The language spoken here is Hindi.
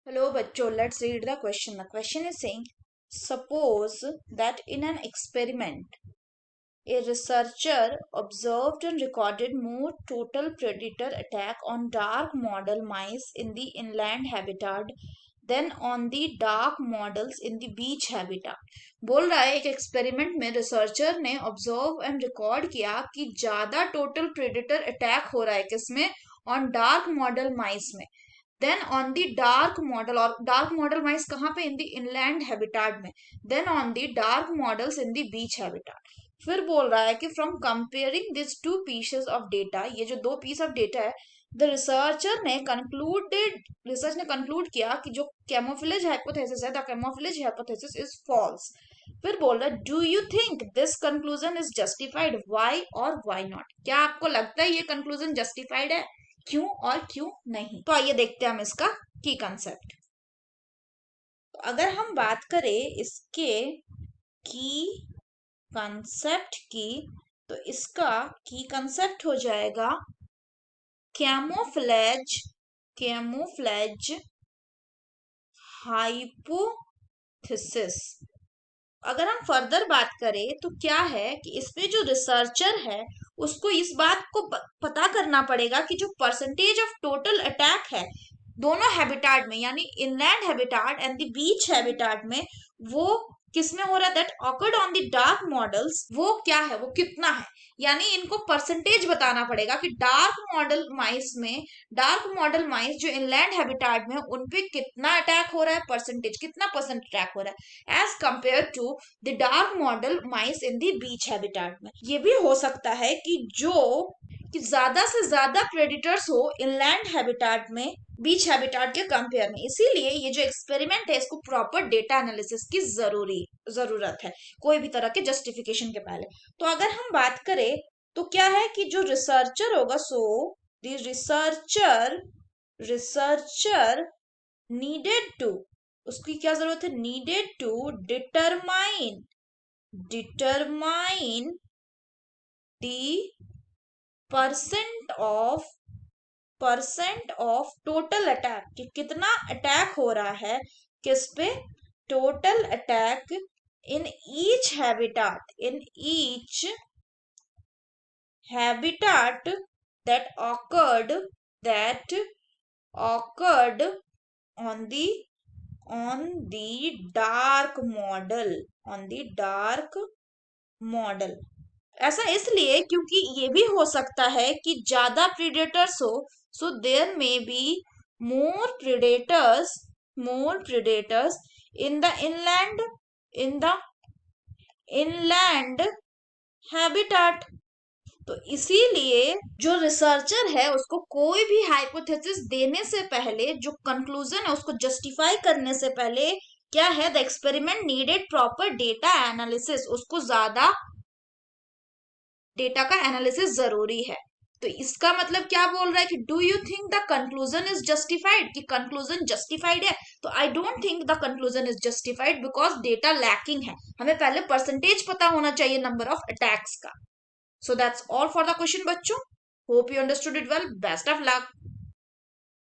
Hello, bachcho. Let's read the question. The question is saying, suppose that in an experiment, a researcher observed and recorded more total predator attack on dark model mice in the inland habitat than on the dark models in the beach habitat. बोल रहा है एक एक्सपेरिमेंट में रिसर्चर ने ऑब्जर्व एंड रिकॉर्ड किया कि ज्यादा टोटल प्रेडेटर अटैक हो रहा है किसमें, ऑन डार्क मॉडल माइस में, then on the dark model, और डार्क मॉडल माइस कहाँ पे, इन द इनलैंड हैबिटाट में, then on the dark models in the beach habitat. फिर बोल रहा है कि from comparing this two pieces of data, ये जो दो पीस ऑफ डेटा है, द रिसर्च ने कंक्लूड किया कि जो कैमोफ्लेज हाइपोथेसिस है, the camouflage hypothesis is false. फिर बोल रहा है, do you think this conclusion is justified, why और व्हाई नॉट, क्या आपको लगता है ये कंक्लूजन जस्टिफाइड है, क्यों और क्यों नहीं। तो आइए देखते हैं हम इसका की कंसेप्ट। तो अगर हम बात करें इसके की कंसेप्ट की, तो इसका की कंसेप्ट हो जाएगा कैमोफ्लेज हाइपोथेसिस। अगर हम फर्दर बात करें तो क्या है कि इसमें जो रिसर्चर है उसको इस बात को पता करना पड़ेगा कि जो परसेंटेज ऑफ टोटल अटैक है दोनों हैबिटाट में, यानी inland habitat and the beach habitat में, वो किसमें हो रहा है, that awkward on the dark models, वो क्या है, वो कितना है। यानी इनको परसेंटेज बताना पड़ेगा कि डार्क मॉडल माइस जो इनलैंड हैबिटाट में उनपे कितना अटैक हो रहा है, परसेंटेज कितना परसेंट अटैक हो रहा है, as compared to the dark model mice in the beach habitat में। ये भी हो सकता है कि ज्यादा से ज्यादा प्रेडिटर्स हो इनलैंड हैबिटाट में बीच हैबिटाट के कंपेयर में। इसीलिए ये जो एक्सपेरिमेंट है इसको प्रॉपर डेटा एनालिसिस की जरूरत है कोई भी तरह के जस्टिफिकेशन के पहले। तो अगर हम बात करें तो क्या है कि जो रिसर्चर होगा, so the researcher needed to, उसकी क्या जरूरत है, needed to determine the percent of total attack, कि कितना अटैक हो रहा है किस पे, total attack in each habitat that occurred on the dark model। ऐसा इसलिए क्योंकि ये भी हो सकता है कि ज्यादा प्रीडेटर्स हो, so there may be more predators in the inland habitat. तो इसीलिए जो रिसर्चर है उसको कोई भी हाइपोथेसिस देने से पहले, जो कंक्लूजन है उसको जस्टिफाई करने से पहले, क्या है, the experiment needed proper data analysis, उसको ज्यादा डेटा का एनालिसिस जरूरी है। तो इसका मतलब क्या बोल रहा है कि do you think the conclusion is justified, कि कंक्लूजन जस्टिफाइड है। तो I don't think the conclusion is justified because data lacking है। हमें पहले परसेंटेज पता होना चाहिए नंबर ऑफ अटैक्स का। So that's all for the question, बच्चों. Hope you understood it well. Best of luck.